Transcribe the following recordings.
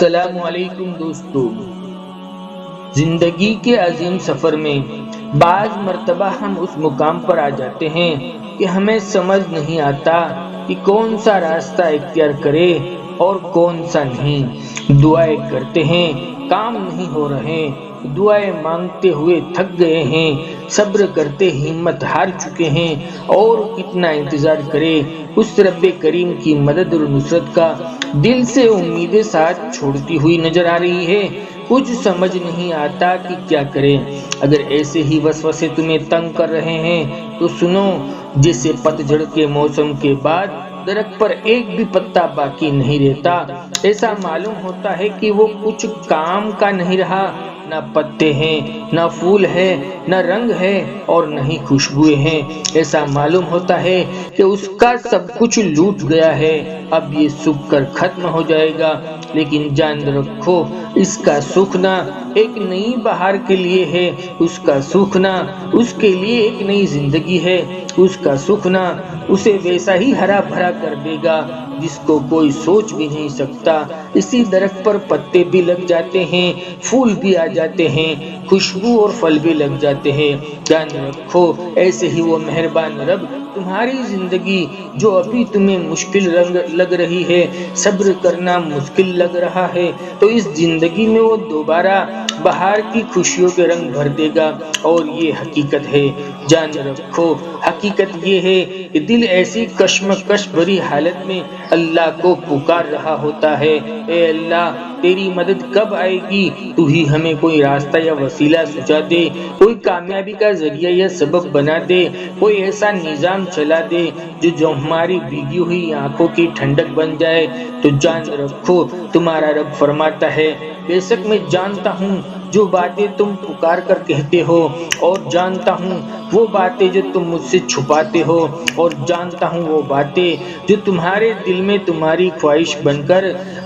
السلام علیکم دوستو، زندگی کے عظیم سفر میں بعض مرتبہ ہم اس مقام پر آ جاتے ہیں کہ ہمیں سمجھ نہیں آتا کہ کون سا راستہ اختیار کرے اور کون سا نہیں۔ دعائیں کرتے ہیں، کام نہیں ہو رہے، دعائیں مانگتے ہوئے تھک گئے ہیں، صبر کرتے ہمت ہار چکے ہیں، اور کتنا انتظار کرے اس رب کریم کی مدد اور نصرت کا۔ دل سے امیدیں ساتھ چھوڑتی ہوئی نظر آ رہی ہے، کچھ سمجھ نہیں آتا کہ کیا کریں۔ اگر ایسے ہی وسوسے تمہیں تنگ کر رہے ہیں تو سنو، جیسے پتجھڑ کے موسم کے بعد درخت پر ایک بھی پتا باقی نہیں رہتا، ایسا معلوم ہوتا ہے کہ وہ کچھ کام کا نہیں رہا۔ نہ پتے ہیں، نہ پھول ہے، نہ رنگ ہے، اور نہ ہی خوشبوئیں ہیں۔ ایسا معلوم ہوتا ہے کہ اس کا سب کچھ لوٹ گیا ہے، اب یہ سوکھ کر ختم ہو جائے گا۔ لیکن جان رکھو، اس کا سوکھنا ایک نئی بہار کے لیے ہے، اس کا سوکھنا اس کے لیے ایک نئی زندگی ہے، اس کا سوکھنا اسے ویسا ہی ہرا بھرا کر دے گا جس کو کوئی سوچ بھی نہیں سکتا۔ اسی درخت پر پتے بھی لگ جاتے ہیں، پھول بھی آ جاتے ہیں، خوشبو اور پھل بھی لگ جاتے ہیں۔ جان رکھو، ایسے ہی وہ مہربان رب تمہاری زندگی جو ابھی تمہیں مشکل لگ رہی ہے، صبر کرنا مشکل لگ رہا ہے، تو اس زندگی میں وہ دوبارہ بہار کی خوشیوں کے رنگ بھر دے گا۔ اور یہ حقیقت ہے، جان رکھو، حقیقت یہ ہے کہ دل ایسی کشمکش بھری حالت میں اللہ کو پکار رہا ہوتا ہے، اے اللہ تیری مدد کب آئے گی؟ تو ہی ہمیں کوئی راستہ یا وسیلہ سجا دے، کوئی کامیابی کا ذریعہ یا سبب بنا دے، کوئی ایسا نظام چلا دے جو ہماری بھیگی ہوئی آنکھوں کی ٹھنڈک بن جائے۔ تو جان رکھو، تمہارا رب فرماتا ہے، بے شک میں جانتا ہوں جو باتیں تم پکار کر کہتے ہو، اور جانتا ہوں وہ باتیں جو تم مجھ سے چھپاتے ہو، اور جانتا ہوں وہ باتیں جو تمہارے دل میں تمہاری خواہش بن کر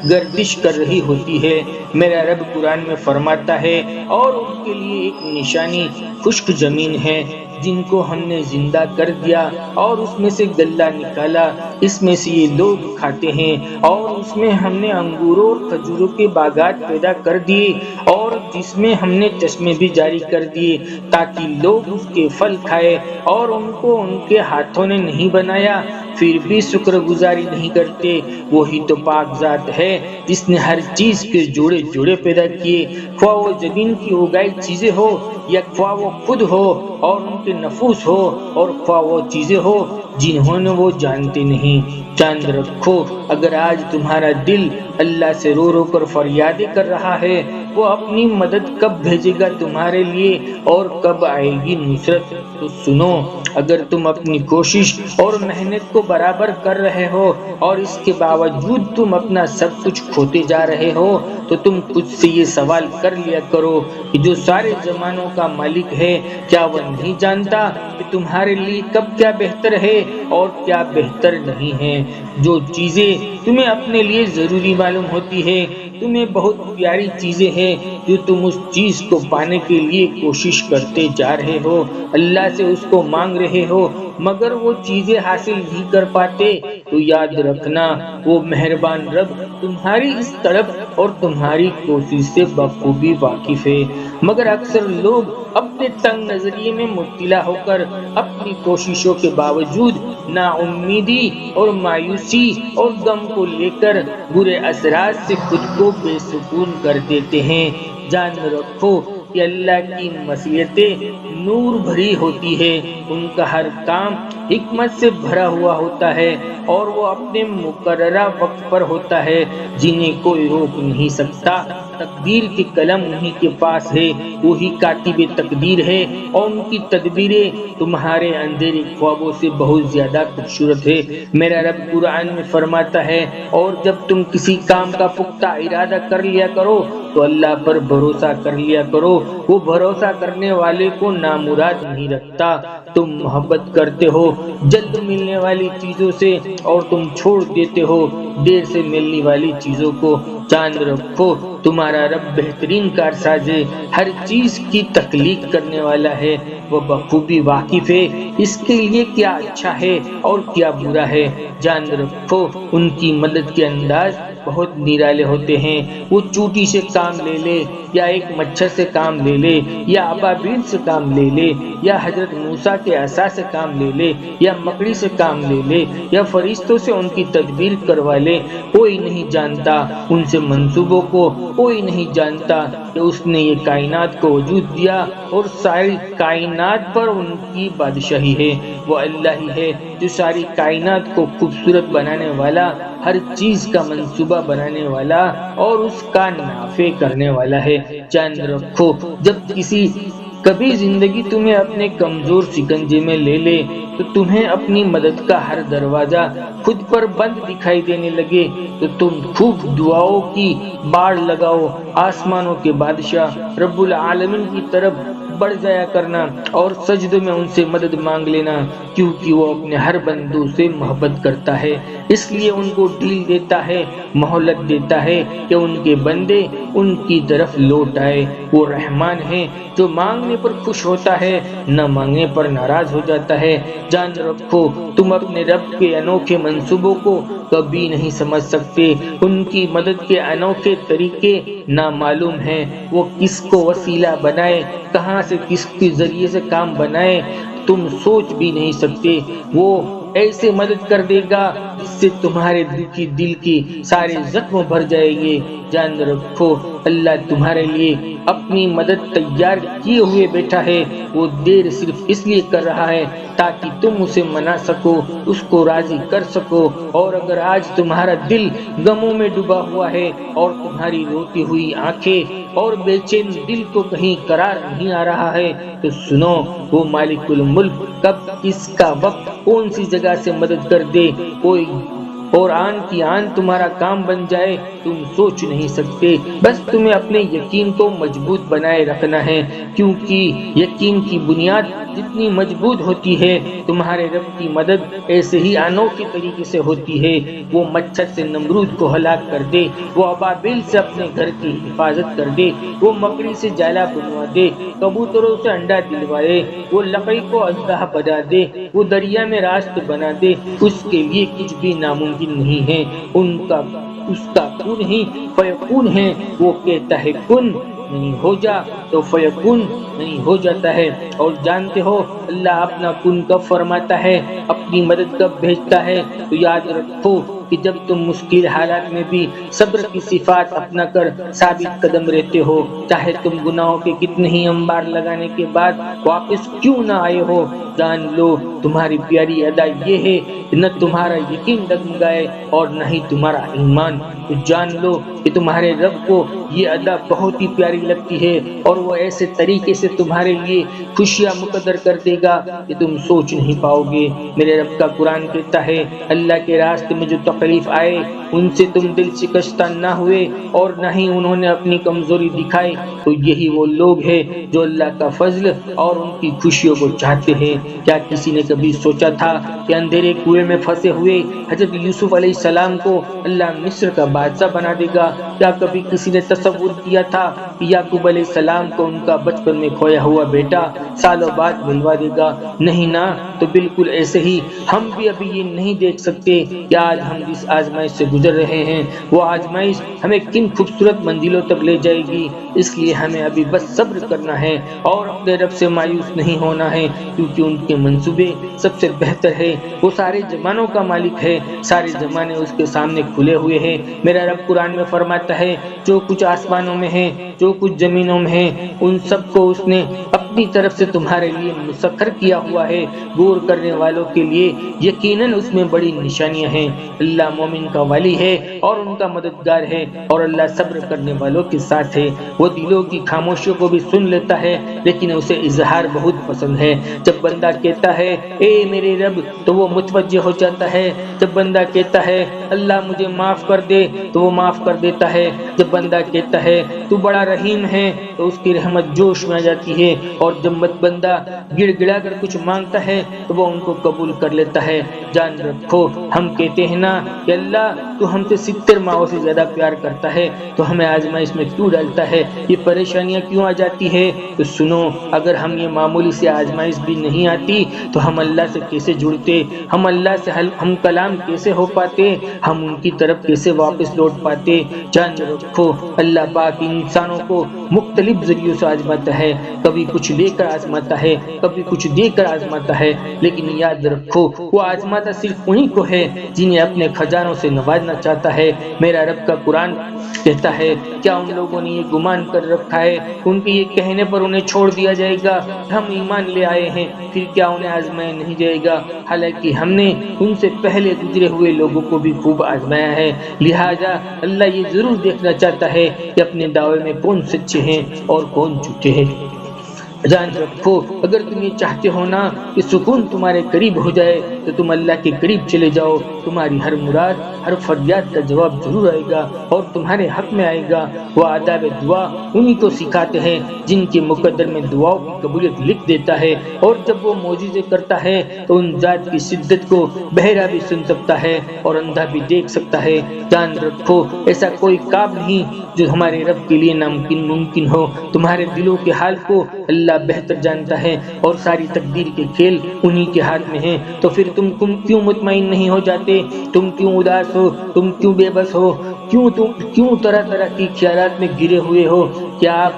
گردش کر رہی ہوتی ہے۔ میرا رب قرآن میں فرماتا ہے، اور ان کے لیے ایک نشانی خشک زمین ہے جن کو ہم نے زندہ کر دیا اور اس میں سے غلہ نکالا، اس میں سے یہ لوگ کھاتے ہیں، اور اس میں ہم نے انگوروں اور کھجوروں کے باغات پیدا کر دیے، اور جس میں ہم نے چشمے بھی جاری کر دیے تاکہ لوگ اس کے پھل کھائے، اور ان کو ان کے ہاتھوں نے نہیں بنایا، پھر بھی شکر گزاری نہیں کرتے۔ وہی تو پاک ذات ہے جس نے ہر چیز کے جوڑے جوڑے پیدا کیے، خواہ وہ زمین کی اگائی چیزیں ہو یا خواہ وہ خود ہو اور ان کے نفوس ہو، اور خواہ وہ چیزیں ہو جنہوں نے وہ جانتے نہیں۔ چاند رکھو، اگر آج تمہارا دل اللہ سے رو رو کر فریادیں کر رہا ہے، وہ اپنی مدد کب بھیجے گا تمہارے لیے اور کب آئے گی نصرت؟ تو سنو، اگر تم اپنی کوشش اور محنت کو برابر کر رہے ہو اور اس کے باوجود تم اپنا سب کچھ کھوتے جا رہے ہو، تو تم خود سے یہ سوال کر لیا کرو کہ جو سارے زمانوں کا مالک ہے، کیا وہ نہیں جانتا کہ تمہارے لیے کب کیا بہتر ہے اور کیا بہتر نہیں ہے؟ جو چیزیں تمہیں اپنے لیے ضروری معلوم ہوتی ہے، تمہیں بہت پیاری چیزیں ہیں جو تم اس چیز کو پانے کے لیے کوشش کرتے جا رہے ہو، اللہ سے اس کو مانگ رہے ہو، مگر وہ چیزیں حاصل نہیں کر پاتے، تو یاد رکھنا وہ مہربان رب تمہاری اس طرف اور تمہاری کوشش سے بخوبی واقف ہے۔ مگر اکثر لوگ اپنے تنگ نظریے میں مبتلا ہو کر اپنی کوششوں کے باوجود نا امیدی اور مایوسی اور غم کو لے کر برے اثرات سے خود کو بے سکون کر دیتے ہیں۔ جان رکھو کہ اللہ کی مشیتیں نور بھری ہوتی ہے، ان کا ہر کام حکمت سے بھرا ہوا ہوتا ہے، اور وہ اپنے مقررہ وقت پر ہوتا ہے جنہیں کوئی روک نہیں سکتا۔ تقدیر کی قلم انہی کے پاس ہے، وہی کاتب تقدیر ہے، اور ان کی تدبیریں تمہارے اندھیرے خوابوں سے بہت زیادہ خوبصورت ہے۔ میرا رب قرآن میں فرماتا ہے، اور جب تم کسی کام کا پختہ ارادہ کر لیا کرو تو اللہ پر بھروسہ کر لیا کرو، وہ بھروسہ کرنے والے کو نامراد نہیں رکھتا۔ تم محبت کرتے ہو جلد ملنے والی چیزوں سے، اور تم چھوڑ دیتے ہو دیر سے ملنے والی چیزوں کو۔ چاند رکھو، تمہارا رب بہترین کارساز ہے، ہر چیز کی تخلیق کرنے والا ہے، وہ بخوبی واقف ہے اس کے لیے کیا اچھا ہے اور کیا برا ہے۔ جان رکھو، ان کی مدد کے انداز بہت نرالے ہوتے ہیں۔ وہ چوٹی سے کام لے لے یا ایک مچھر سے کام لے لے یا ابابیل سے کام لے لے یا حضرت موسیٰ کے عصا سے کام لے لے یا مکڑی سے کام لے لے یا فرشتوں سے ان کی تدبیر کروا لے، کوئی نہیں جانتا ان سے منصوبوں کو، کوئی نہیں جانتا کہ اس نے یہ کائنات کو وجود دیا اور ساری کائنات پر ان کی بادشاہی ہے۔ وہ اللہ ہی ہے جو ساری کائنات کو خوبصورت بنانے والا، ہر چیز کا منصوبہ بنانے والا اور اس کا نافع کرنے والا ہے۔ جان رکھو جب کبھی زندگی تمہیں اپنے کمزور شکنجے میں لے لے تو تمہیں اپنی مدد کا ہر دروازہ خود پر بند دکھائی دینے لگے تو تم خوب دعاؤں کی باڑ لگاؤ، آسمانوں کے بادشاہ رب العالمین کی طرف بڑھ جایا کرنا اور سجدوں میں ان سے مدد مانگ لینا، کیونکہ وہ اپنے ہر بندوں سے محبت کرتا ہے، اس لیے ان کو ڈھیل دیتا ہے، مہلت دیتا ہے کہ ان کے بندے ان کی طرف لوٹ آئے۔ وہ رحمان ہے جو مانگنے پر خوش ہوتا ہے، نہ مانگنے پر ناراض ہو جاتا ہے۔ جان رکھو تم اپنے رب کے انوکھے منصوبوں کو کبھی نہیں سمجھ سکتے، ان کی مدد کے انوکھے طریقے نامعلوم ہیں۔ وہ کس کو وسیلہ بنائے، کہاں سے کس کے ذریعے سے کام بنائے تم سوچ بھی نہیں سکتے۔ وہ ایسے مدد کر دے گا جس سے تمہارے دکھی دل کی سارے زخم بھر جائیں گے۔ جان رکھو اللہ تمہارے لیے اپنی مدد تیار کیے ہوئے بیٹھا ہے، وہ دیر صرف اس لیے کر رہا ہے تاکہ تم اسے منا سکو، اس کو راضی کر سکو۔ اور اگر آج تمہارا دل غموں میں ڈوبا ہوا ہے اور تمہاری روتی ہوئی آنکھیں اور بے چین دل کو کہیں قرار نہیں آ رہا ہے تو سنو، وہ مالک الملک کب کس کا وقت کون سی جگہ سے مدد کر دے کوئی اور آن کی آن تمہارا کام بن جائے تم سوچ نہیں سکتے۔ بس تمہیں اپنے یقین کو مضبوط بنائے رکھنا ہے، کیونکہ یقین کی بنیاد جتنی مضبوط ہوتی ہے تمہارے رب کی مدد ایسے ہی انوکھے طریقے سے ہوتی ہے۔ وہ مچھر سے نمرود کو ہلاک کر دے، وہ ابابیل سے اپنے گھر کی حفاظت کر دے، وہ مکڑی سے جالا بنوا دے، کبوتروں سے انڈا دلوائے، وہ لکڑی کو اژدہا بنا دے، وہ دریا میں راست بنا دے، اس کے لیے کچھ بھی ناممکن نہیں ہے۔ اس کا کن ہی فیکون ہے، وہ کہتا ہے کن نہیں ہو جا تو فیکون نہیں ہو جاتا ہے۔ اور جانتے ہو اللہ اپنا کن کب فرماتا ہے، اپنی مدد کب بھیجتا ہے، تو یاد رکھو کہ جب تم مشکل حالات میں بھی صبر کی صفات اپنا کر ثابت قدم رہتے ہو، چاہے تم گناہوں کے کتنے ہی انبار لگانے کے بعد واپس کیوں نہ آئے ہو، جان لو تمہاری پیاری ادا یہ ہے کہ نہ تمہارا یقین ڈگمگائے اور نہ ہی تمہارا ایمان۔ تو جان لو کہ تمہارے رب کو یہ ادا بہت ہی پیاری لگتی ہے اور وہ ایسے طریقے سے تمہارے لیے خوشیاں مقدر کر دے گا کہ تم سوچ نہیں پاؤ گے۔ میرے رب کا قرآن کہتا ہے اللہ کے راستے میں جو تکلیف آئے ان سے تم دل شکستہ نہ ہوئے اور نہ ہی انہوں نے اپنی کمزوری دکھائی، تو یہی وہ لوگ ہیں جو اللہ کا فضل اور ان کی خوشیوں کو چاہتے ہیں۔ کیا کسی نے کبھی سوچا تھا کہ اندھیرے کنویں میں پھنسے ہوئے حضرت یوسف علیہ السلام کو اللہ مصر کا بادشاہ بنا دے گا؟ کیا کبھی کسی نے تصور کیا تھا کہ یعقوب علیہ السلام کو ان کا بچپن میں کھویا ہوا بیٹا سالوں بعد ملوا دے گا؟ نہیں نا۔ تو بالکل ایسے ہی ہم بھی ابھی یہ نہیں دیکھ سکتے کہ آج ہم جس آزمائش سے گزر رہے ہیں وہ آزمائش ہمیں کن خوبصورت منزلوں تک لے جائے گی۔ اس لیے ہمیں ابھی بس صبر کرنا ہے اور اپنے رب سے مایوس نہیں ہونا ہے، کیونکہ ان کے منصوبے سب سے بہتر ہے۔ وہ سارے زمانوں کا مالک ہے، سارے زمانے اس کے سامنے کھلے ہوئے ہیں۔ میرا رب قرآن میں فرماتا ہے جو کچھ آسمانوں میں ہے، جو کچھ زمینوں میں ہے، ان سب کو اس نے اپنی طرف سے تمہارے لیے مسخر کیا ہوا ہے۔ غور کرنے والوں کے لیے یقیناً اس میں بڑی نشانیاں ہیں۔ اللہ مومن کا والی ہے اور ان کا مددگار ہے، اور اللہ صبر کرنے والوں کے ساتھ ہے۔ وہ دلوں کی خاموشیوں کو بھی سن لیتا ہے، لیکن اسے اظہار بہت پسند ہے۔ جب بندہ کہتا ہے اے میرے رب تو وہ متوجہ ہو جاتا ہے، جب بندہ کہتا ہے اللہ مجھے معاف کر دے تو وہ معاف کر دیتا ہے، جب بندہ کہتا ہے تو بڑا رحیم ہے تو اس کی رحمت جوش میں آ جاتی ہے، اور جب مت بندہ گڑ گڑا کر کچھ مانگتا ہے تو وہ ان کو قبول کر لیتا ہے۔ جان رکھو ہم کہتے ہیں نا کہ اللہ تو ہم سے 70 ماؤں سے زیادہ پیار کرتا ہے تو ہمیں آزمائش میں کیوں ڈالتا ہے، یہ پریشانیاں کیوں آ جاتی ہے؟ تو سنو، اگر ہم یہ معمولی سی آزمائش بھی نہیں آتی تو ہم اللہ سے کیسے جڑتے، ہم اللہ سے ہم کلام کیسے ہو پاتے، ہم ان کی طرف کیسے واپس لوٹ پاتے؟ جان رکھو اللہ پاک انسانوں کو مختلف ذریعوں سے آزماتا ہے، کبھی کچھ لے کر آزماتا ہے، کبھی کچھ دے کر آزماتا ہے، لیکن یاد رکھو وہ آزماتا صرف انہی کو ہے جنہیں اپنے خزانوں سے نوازنا چاہتا ہے۔ میرا رب کا قرآن کہتا ہے، کیا ان لوگوں نے یہ گمان کر رکھا ہے ان کے یہ کہنے پر انہیں چھوڑ دیا جائے گا کہ ہم ایمان لے آئے ہیں، پھر کیا انہیں آزمایا نہیں جائے گا؟ حالانکہ ہم نے ان سے پہلے گزرے ہوئے لوگوں کو بھی خوب آزمایا ہے، لہذا اللہ یہ ضرور دیکھنا چاہتا ہے کہ اپنے دعوے میں کون سچے ہیں اور کون جھوٹے ہیں۔ جان رکھو اگر تم یہ چاہتے ہو نا کہ سکون تمہارے قریب ہو جائے تو تم اللہ کے قریب چلے جاؤ، تمہاری ہر مراد، ہر فریاد کا جواب ضرور آئے گا اور تمہارے حق میں آئے گا۔ وہ آداب دعا انہی کو سکھاتے ہیں جن کے مقدر میں دعاؤں کی قبولیت لکھ دیتا ہے، اور جب وہ معجزے کرتا ہے تو ان ذات کی شدت کو بہرا بھی سن سکتا ہے اور اندھا بھی دیکھ سکتا ہے۔ جان رکھو ایسا کوئی کام نہیں جو ہمارے رب کے لیے ناممکن ممکن ہو۔ تمہارے دلوں کے حال کو اللہ بہتر جانتا ہے اور ساری تقدیر کے کھیل انہی کے ہاتھ میں ہیں، تو پھر تم کیوں مطمئن نہیں ہو جاتے؟ تم کیوں اداس ہو؟ تم کیوں بے بس ہو؟ کیوں طرح طرح کی خیالات میں گرے ہوئے ہو؟ کیا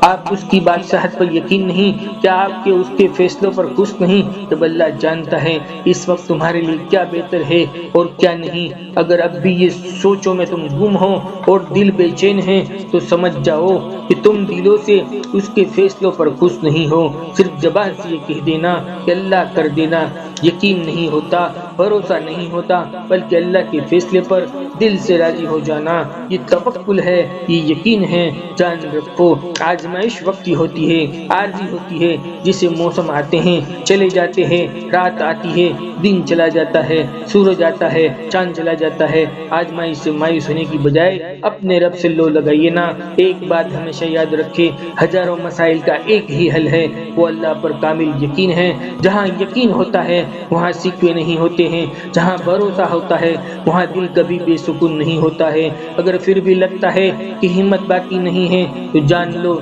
آپ اس کی بادشاہت پر یقین نہیں؟ کیا آپ کے اس کے فیصلوں پر خوش نہیں؟ جب اللہ جانتا ہے اس وقت تمہارے لیے کیا بہتر ہے اور کیا نہیں۔ اگر اب بھی یہ سوچوں میں تم گم ہو اور دل بے چین ہے تو سمجھ جاؤ کہ تم دلوں سے اس کے فیصلوں پر خوش نہیں ہو، صرف زبان سے یہ کہہ دینا کہ اللہ کر دینا۔ یقین نہیں ہوتا، بھروسہ نہیں ہوتا، بلکہ اللہ کے فیصلے پر دل سے راضی ہو جانا، یہ توکل ہے، یہ یقین ہے۔ جان رکھو آزمائش وقتی ہوتی ہے، عارضی ہوتی ہے، جسے موسم آتے ہیں چلے جاتے ہیں، رات آتی ہے دن چلا جاتا ہے، سورج آتا ہے چاند چلا جاتا ہے۔ آزمائش سے مایوس ہونے کی بجائے اپنے رب سے لو لگائیے نا۔ ایک بات ہمیشہ یاد رکھے، ہزاروں مسائل کا ایک ہی حل ہے، وہ اللہ پر کامل یقین ہے۔ جہاں یقین ہوتا ہے وہاں شکوے نہیں ہوتے ہیں، جہاں بھروسہ ہوتا ہے وہاں دل کبھی بے سکون نہیں ہوتا ہے۔ اگر پھر بھی لگتا ہے کہ ہمت باقی نہیں ہے تو جان لو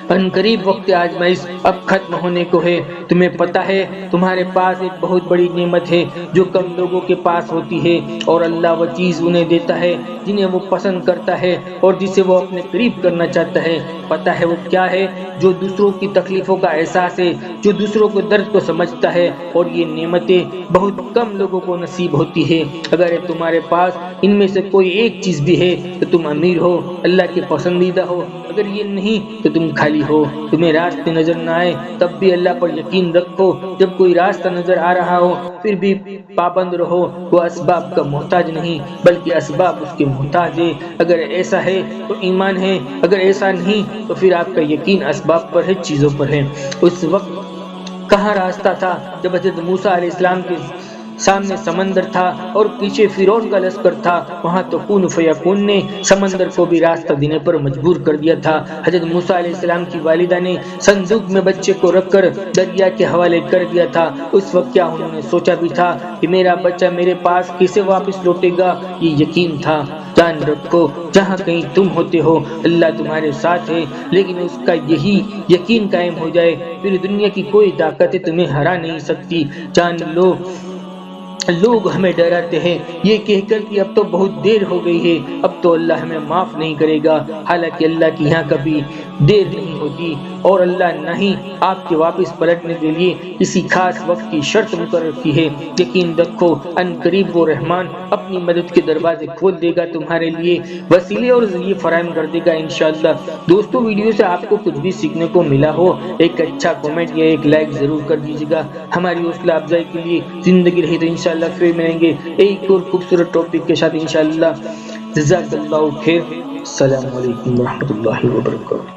ان قریب وقت آزمائش اب ختم ہونے کو ہے۔ تمہیں پتہ ہے تمہارے پاس ایک بہت بڑی نعمت ہے جو کم لوگوں کے پاس ہوتی ہے، اور اللہ وہ چیز انہیں دیتا ہے جنہیں وہ پسند کرتا ہے اور جسے وہ اپنے قریب کرنا چاہتا ہے۔ پتہ ہے وہ کیا ہے؟ جو دوسروں کی تکلیفوں کا احساس ہے، جو دوسروں کو درد کو سمجھتا ہے، اور یہ نعمتیں بہت کم لوگوں کو نصیب ہوتی ہے۔ اگر تمہارے پاس ان میں سے کوئی ایک چیز بھی ہے تو تم امیر ہو، اللہ کے پسندیدہ ہو، اگر یہ نہیں تو تم خالی ہو۔ تمہیں راستے نظر نہ آئے تب بھی اللہ پر یقین رکھو، جب کوئی راستہ نظر آ رہا ہو پھر بھی پابند رہو۔ وہ اسباب کا محتاج نہیں بلکہ اسباب اس کے محتاج ہے۔ اگر ایسا ہے تو ایمان ہے، اگر ایسا نہیں تو پھر آپ کا یقین اسباب پر ہے، چیزوں پر ہے۔ اس وقت کہاں راستہ تھا جب حضرت موسیٰ علیہ السلام کے سامنے سمندر تھا اور پیچھے فرعون کا لشکر تھا؟ وہاں تو کن فیکون نے سمندر کو بھی راستہ دینے پر مجبور کر دیا تھا۔ حضرت موسیٰ علیہ السلام کی والدہ نے صندوق میں بچے کو رکھ کر دریا کے حوالے کر دیا تھا۔ اس وقت کیا انہوں نے سوچا بھی تھا کہ میرا بچہ میرے پاس کیسے واپس لوٹے گا؟ یہ یقین تھا۔ جان رکھو جہاں کہیں تم ہوتے ہو اللہ تمہارے ساتھ ہے، لیکن اس کا یہی یقین قائم ہو جائے پھر دنیا کی کوئی طاقت تمہیں ہرا نہیں سکتی۔ جان لو لوگ ہمیں ڈراتے ہیں یہ کہہ کر کہ اب تو بہت دیر ہو گئی ہے، اب تو اللہ ہمیں معاف نہیں کرے گا، حالانکہ اللہ کی یہاں کبھی دیر نہیں ہوتی، اور اللہ نہ ہی آپ کے واپس پلٹنے کے لیے کسی خاص وقت کی شرط مقرر کی ہے۔ یقین رکھو ان قریب وہ رحمان اپنی مدد کے دروازے کھول دے گا، تمہارے لیے وسیلے اور ذریعے فراہم کر دے گا انشاءاللہ۔ دوستو ویڈیو سے آپ کو کچھ بھی سیکھنے کو ملا ہو ایک اچھا کمنٹ یا ایک لائک ضرور کر دیجیے گا، ہماری حوصلہ افزائی کے لیے۔ زندگی رہی تو انشاءاللہ پھر ملیں گے ایک اور خوبصورت ٹاپک کے ساتھ انشاءاللہ۔ جزاک اللہ خیر۔ السلام علیکم ورحمۃ اللہ وبرکاتہ۔